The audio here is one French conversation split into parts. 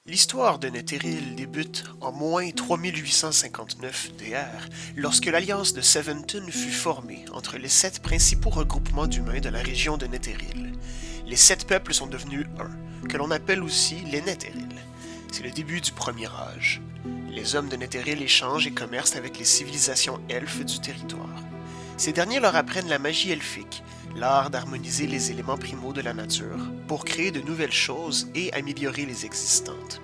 L'histoire de Netheril débute en moins 3859 DR, lorsque l'alliance de Seventon fut formée entre les 7 principaux regroupements d'humains de la région de Netheril. Les 7 peuples sont devenus un, que l'on appelle aussi les Netheril. C'est le début du Premier Âge. Les hommes de Netheril échangent et commercent avec les civilisations elfes du territoire. Ces derniers leur apprennent la magie elfique, l'art d'harmoniser les éléments primaux de la nature pour créer de nouvelles choses et améliorer les existantes.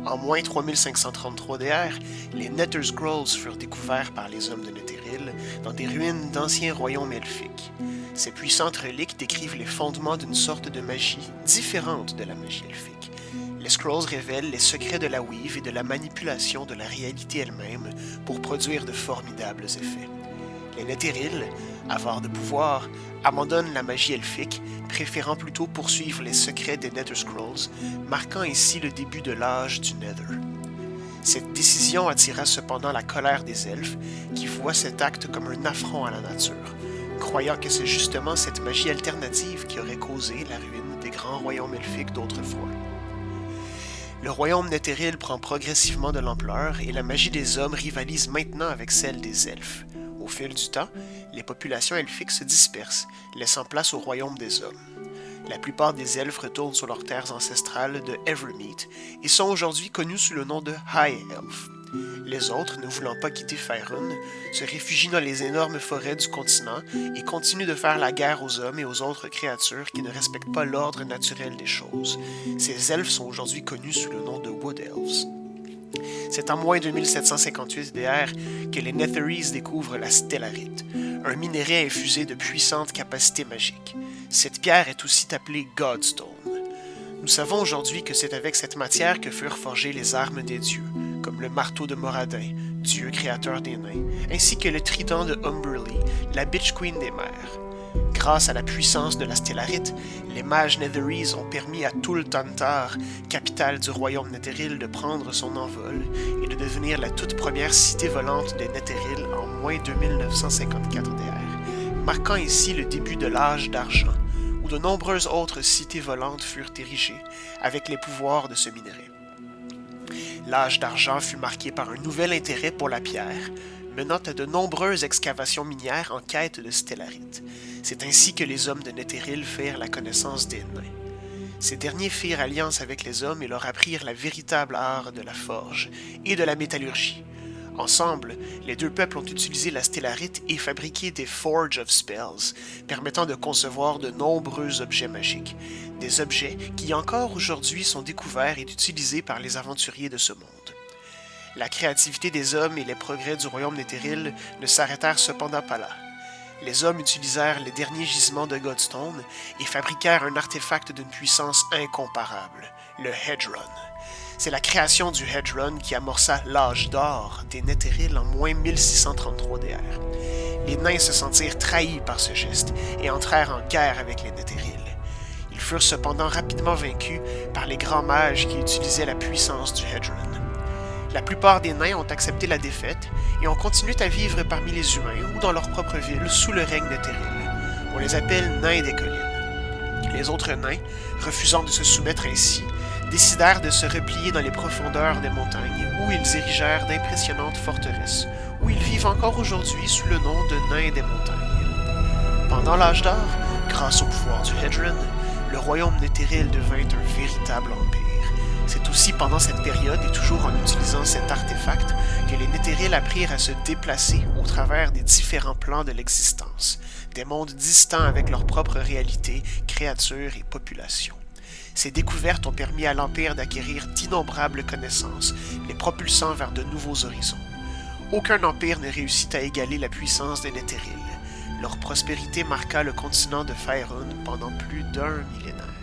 En moins 3533 DR, les Nether Scrolls furent découverts par les hommes de Netheril dans des ruines d'anciens royaumes elfiques. Ces puissantes reliques décrivent les fondements d'une sorte de magie différente de la magie elfique. Les Scrolls révèlent les secrets de la weave et de la manipulation de la réalité elle-même pour produire de formidables effets. Les Netheril, avares de pouvoir, abandonnent la magie elfique, préférant plutôt poursuivre les secrets des Nether Scrolls, marquant ainsi le début de l'âge du Nether. Cette décision attira cependant la colère des elfes, qui voient cet acte comme un affront à la nature, croyant que c'est justement cette magie alternative qui aurait causé la ruine des grands royaumes elfiques d'autrefois. Le royaume Netheril prend progressivement de l'ampleur et la magie des hommes rivalise maintenant avec celle des elfes. Au fil du temps, les populations elfiques se dispersent, laissant place au royaume des hommes. La plupart des elfes retournent sur leurs terres ancestrales de Evermeet et sont aujourd'hui connus sous le nom de High Elf. Les autres, ne voulant pas quitter Faerûn, se réfugient dans les énormes forêts du continent et continuent de faire la guerre aux hommes et aux autres créatures qui ne respectent pas l'ordre naturel des choses. Ces elfes sont aujourd'hui connus sous le nom de Wood Elves. C'est en moins 2758 DR que les Netheries découvrent la stellarite, un minerai infusé de puissantes capacités magiques. Cette pierre est aussi appelée Godstone. Nous savons aujourd'hui que c'est avec cette matière que furent forgées les armes des dieux, comme le marteau de Moradin, dieu créateur des nains, ainsi que le trident de Umberlee, la Bitch Queen des mers. Grâce à la puissance de la stellarite, les mages Netheries ont permis à Tul-Tantar, capitale du royaume Netheril, de prendre son envol et de devenir la toute première cité volante des Netheril en moins 2954 DR, marquant ainsi le début de l'âge d'argent, où de nombreuses autres cités volantes furent érigées avec les pouvoirs de ce minerai. L'âge d'argent fut marqué par un nouvel intérêt pour la pierre, menant à de nombreuses excavations minières en quête de stellarite. C'est ainsi que les hommes de Netheril firent la connaissance des nains. Ces derniers firent alliance avec les hommes et leur apprirent la véritable art de la forge et de la métallurgie. Ensemble, les deux peuples ont utilisé la stellarite et fabriqué des Forge of Spells, permettant de concevoir de nombreux objets magiques, des objets qui encore aujourd'hui sont découverts et utilisés par les aventuriers de ce monde. La créativité des hommes et les progrès du royaume Netheril ne s'arrêtèrent cependant pas là. Les hommes utilisèrent les derniers gisements de Godstone et fabriquèrent un artefact d'une puissance incomparable, le Hedron. C'est la création du Hedron qui amorça l'âge d'or des Netheril en moins 1633 DR. Les nains se sentirent trahis par ce geste et entrèrent en guerre avec les Netheril. Ils furent cependant rapidement vaincus par les grands mages qui utilisaient la puissance du Hedron. La plupart des nains ont accepté la défaite et ont continué à vivre parmi les humains ou dans leur propre ville sous le règne Netheril. On les appelle nains des collines. Les autres nains, refusant de se soumettre ainsi, décidèrent de se replier dans les profondeurs des montagnes où ils érigèrent d'impressionnantes forteresses, où ils vivent encore aujourd'hui sous le nom de nains des montagnes. Pendant l'âge d'or, grâce au pouvoir du Hedron, le royaume Netheril devint un véritable empire. C'est aussi pendant cette période et toujours en utilisant cet artefact que les Netheril apprirent à se déplacer au travers des différents plans de l'existence, des mondes distants avec leur propre réalité, créatures et populations. Ces découvertes ont permis à l'Empire d'acquérir d'innombrables connaissances, les propulsant vers de nouveaux horizons. Aucun empire ne réussit à égaler la puissance des Netheril. Leur prospérité marqua le continent de Faerûn pendant plus d'un millénaire.